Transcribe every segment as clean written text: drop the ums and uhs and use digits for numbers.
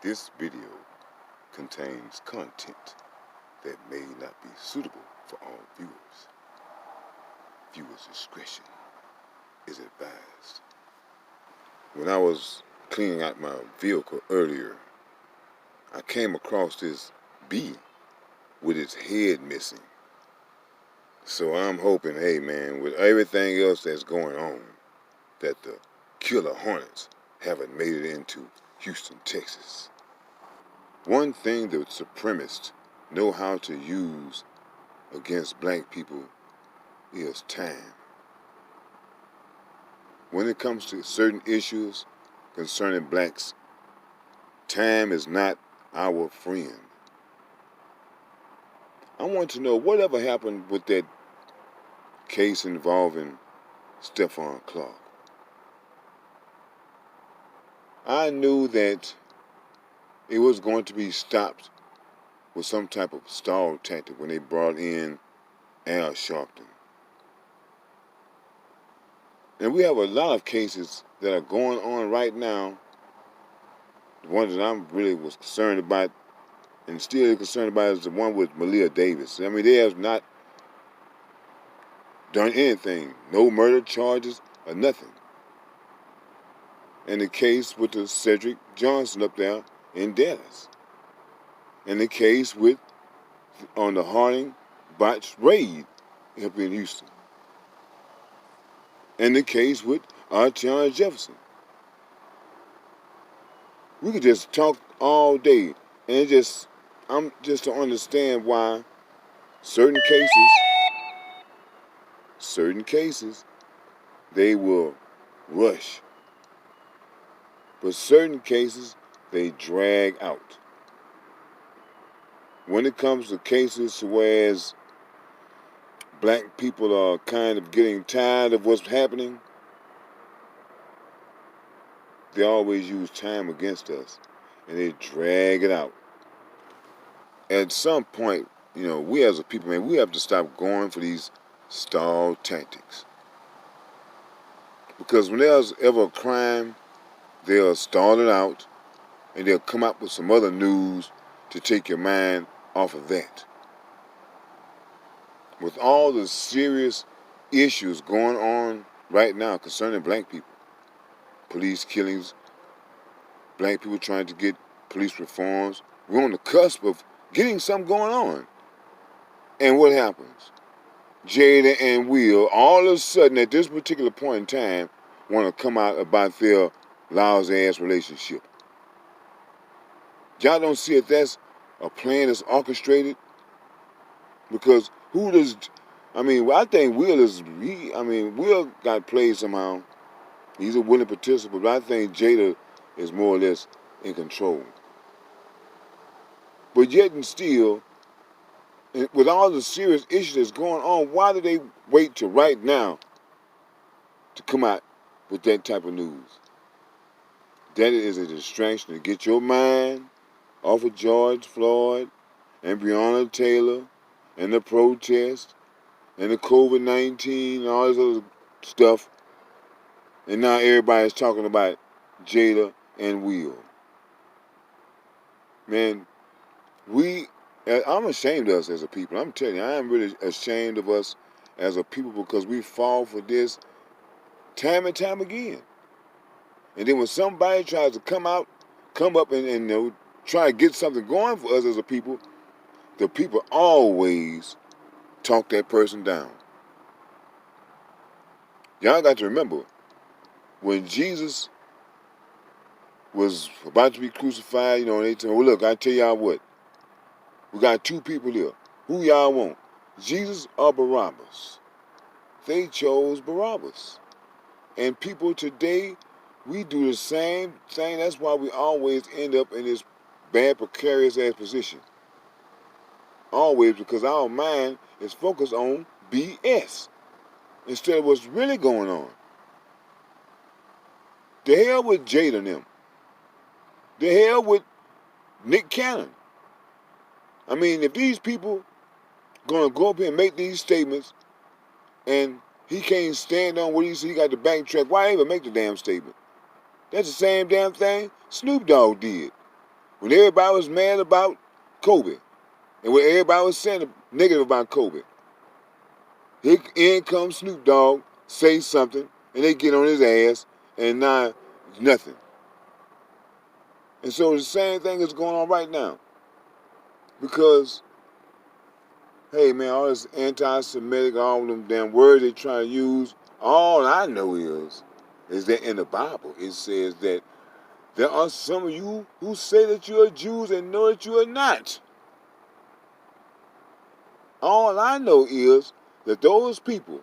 This video contains content that may not be suitable for all viewers. Viewers' discretion is advised. When I was cleaning out my vehicle earlier, I came across this bee with its head missing. So I'm hoping, hey man, with everything else that's going on, that the killer hornets haven't made it into Houston, Texas. One thing the supremacists know how to use against black people is time. When it comes to certain issues concerning blacks, time is not our friend. I want to know whatever happened with that case involving Stephon Clark. I knew that it was going to be stopped with some type of stall tactic when they brought in Al Sharpton. And we have a lot of cases that are going on right now. The one that I'm really was concerned about and still concerned about is the one with Malia Davis. I mean, they have not done anything. No murder charges or nothing. And the case with the Cedric Johnson up there in Dallas. And the case with on the Harding botched raid up in Houston. And the case with Arteon Jefferson. We could just talk all day and I'm just to understand why certain cases, they will rush. But certain cases, they drag out. When it comes to cases whereas black people are kind of getting tired of what's happening, they always use time against us and they drag it out. At some point, we as a people, man, we have to stop going for these stall tactics. Because when there's ever a crime, they'll stall it out and they'll come up with some other news to take your mind off of that. With all the serious issues going on right now concerning black people, police killings, black people trying to get police reforms, we're on the cusp of getting something going on. And what happens? Jada and Will, all of a sudden at this particular point in time, want to come out about their lousy-ass relationship. Y'all don't see if that's a plan that's orchestrated? Because I think Will got played somehow. He's a willing participant, but I think Jada is more or less in control. But yet and still, with all the serious issues that's going on, why do they wait till right now to come out with that type of news? That is a distraction to get your mind off of George Floyd and Breonna Taylor and the protest and the COVID-19 and all this other stuff. And now everybody's talking about Jada and Will. Man, I'm ashamed of us as a people. I'm telling you, I am really ashamed of us as a people because we fall for this time and time again. And then when somebody tries to come up and try to get something going for us as a people, the people always talk that person down. Y'all got to remember, when Jesus was about to be crucified, and they told him, well, look, I tell y'all what, we got two people here. Who y'all want, Jesus or Barabbas? They chose Barabbas. And people today, we do the same thing. That's why we always end up in this bad, precarious-ass position. Always, because our mind is focused on BS instead of what's really going on. The hell with Jada and them. The hell with Nick Cannon. I mean, if these people gonna go up here and make these statements and he can't stand on what he said, he got to backtrack, why even make the damn statement? That's the same damn thing Snoop Dogg did. When everybody was mad about Kobe, and when everybody was saying negative about Kobe, here in comes Snoop Dogg, say something, and they get on his ass, and now nothing. And so the same thing is going on right now. Because, hey man, all this anti-Semitic, all them damn words they try to use, all I know is that in the Bible it says that there are some of you who say that you are Jews and know that you are not. All I know is that those people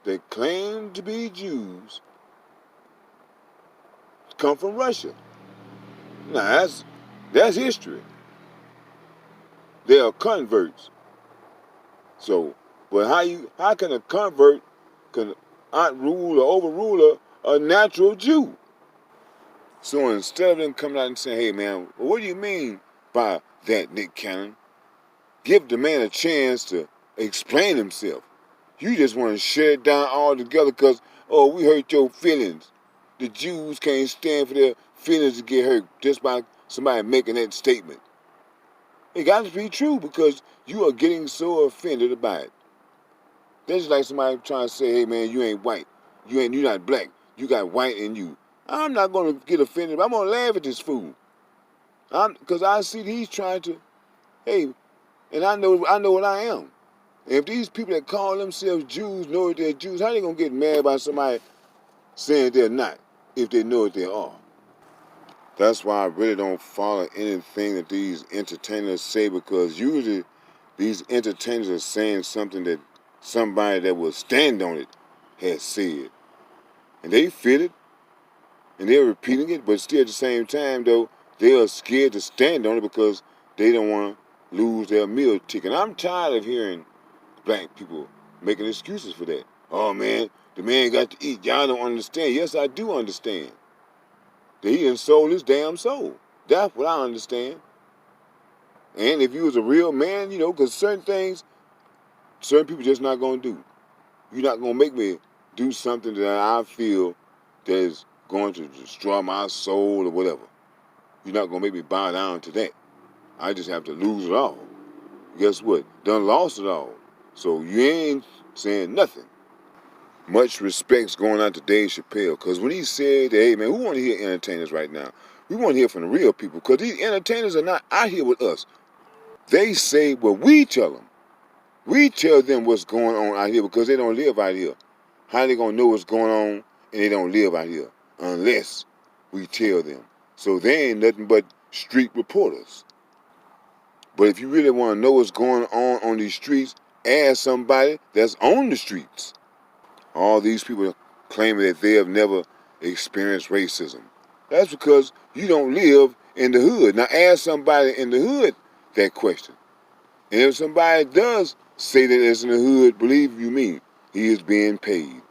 that claim to be Jews come from Russia. Now that's history. They are converts. So, but how can a convert can outrule or overrule a natural Jew? So instead of them coming out and saying, "Hey man, what do you mean by that, Nick Cannon?" Give the man a chance to explain himself. You just want to shut it down altogether because, oh, we hurt your feelings. The Jews can't stand for their feelings to get hurt just by somebody making that statement. It got to be true because you are getting so offended about it. That's just like somebody trying to say, hey man, you ain't white. You're not black. You got white in you. I'm not going to get offended. I'm going to laugh at this fool. Because I see that he's trying to, hey, and I know what I am. And if these people that call themselves Jews know that they're Jews, how they going to get mad about somebody saying they're not if they know what they are? That's why I really don't follow anything that these entertainers say, because usually these entertainers are saying something that somebody that will stand on it has said. And they feel it, and they're repeating it, but still at the same time, though, they are scared to stand on it because they don't want to lose their meal ticket. I'm tired of hearing black people making excuses for that. Oh, man, the man got to eat. Y'all don't understand. Yes, I do understand. That he done sold his damn soul. That's what I understand. And if you was a real man, because certain things, certain people just not going to do. You're not going to make me do something that I feel that is going to destroy my soul or whatever. You're not going to make me bow down to that. I just have to lose it all. Guess what? Done lost it all. So you ain't saying nothing. Much respect's going out to Dave Chappelle, because when he said, hey man, who want to hear entertainers right now? We want to hear from the real people, because these entertainers are not out here with us. They say what we tell them. We tell them what's going on out here because they don't live out here. How they going to know what's going on and they don't live out here? Unless we tell them. So they ain't nothing but street reporters. But if you really want to know what's going on these streets, ask somebody that's on the streets. All these people claiming that they have never experienced racism. That's because you don't live in the hood. Now ask somebody in the hood that question. And if somebody does say that it's in the hood, believe you me, he is being paid.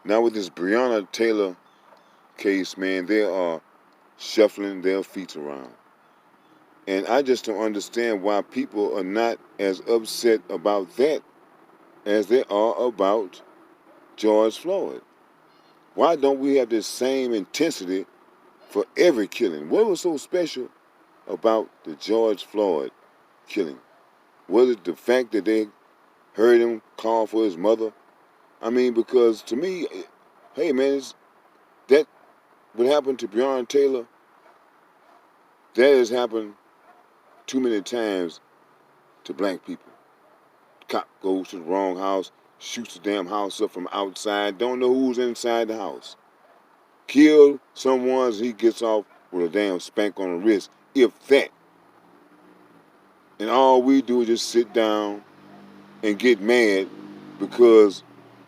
Now with this Breonna Taylor case, man, they are shuffling their feet around. And I just don't understand why people are not as upset about that as they are about George Floyd. Why don't we have this same intensity for every killing? What was so special about the George Floyd killing? Was it the fact that they heard him call for his mother? I mean, because to me, hey man, that what happened to Breonna Taylor, that has happened too many times to black people. Cop goes to the wrong house, shoots the damn house up from outside, don't know who's inside the house. Kill someone, he gets off with a damn spank on the wrist, if that. And all we do is just sit down and get mad because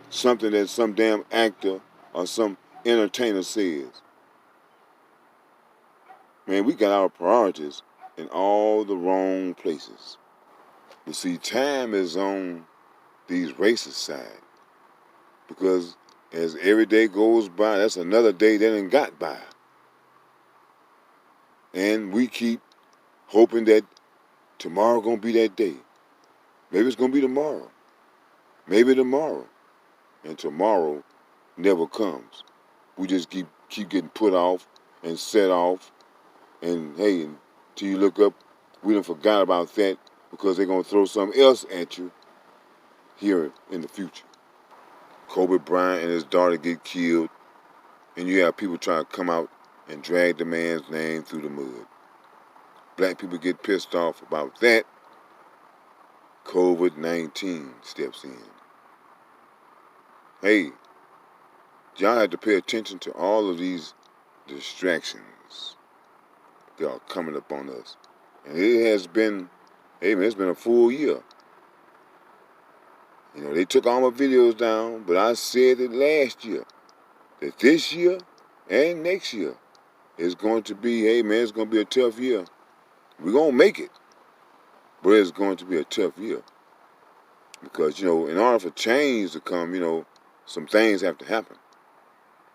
something that some damn actor or some entertainer says. Man, we got our priorities in all the wrong places. You see, time is on these racist side, because as every day goes by, that's another day that ain't got by. And we keep hoping that tomorrow gonna be that day. Maybe it's gonna be tomorrow. Maybe tomorrow. And tomorrow never comes. We just keep getting put off and set off. And hey, till you look up, we done forgot about that because they're going to throw something else at you here in the future. Kobe Bryant and his daughter get killed, and you have people trying to come out and drag the man's name through the mud. Black people get pissed off about that. COVID-19 steps in. Hey, y'all have to pay attention to all of these distractions that are coming up on us. And it has been, hey man, it's been a full year. You know, they took all my videos down, but I said it last year, that this year and next year is going to be, hey man, it's going to be a tough year. We're going to make it, but it's going to be a tough year. Because, you know, in order for change to come, you know, some things have to happen.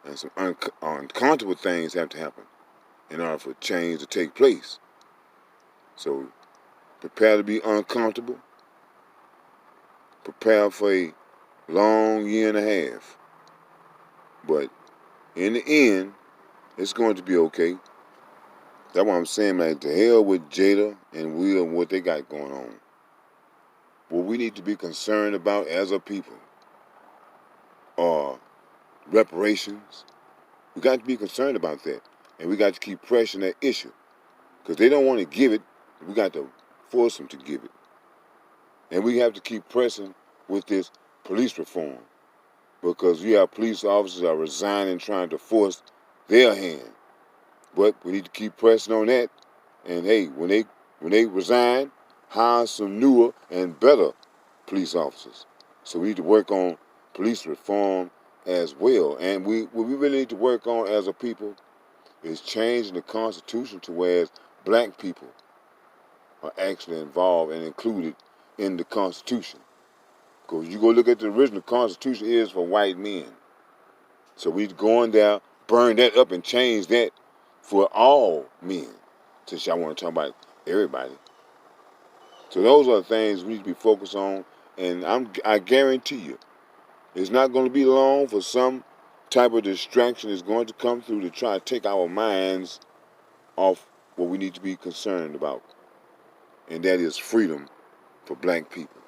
And some uncomfortable things have to happen in order for change to take place. So prepare to be uncomfortable. Prepare for a long year and a half. But in the end, it's going to be okay. That's what I'm saying, like, to hell with Jada and Will and what they got going on. What we need to be concerned about as a people are reparations. We got to be concerned about that. And we got to keep pressing that issue. Because they don't want to give it. We got to force them to give it. And we have to keep pressing with this police reform. Because you have police officers that are resigning, trying to force their hand. But we need to keep pressing on that. And hey, when they resign, hire some newer and better police officers. So we need to work on police reform as well. And what we really need to work on as a people is changing the Constitution to where black people are actually involved and included in the Constitution. Because you go look at the original Constitution, it is for white men. So we need to go in there, burn that up, and change that for all men. Since I want to talk about everybody. So those are the things we need to be focused on. And I guarantee you, it's not going to be long for some type of distraction is going to come through to try to take our minds off what we need to be concerned about. And that is freedom for black people.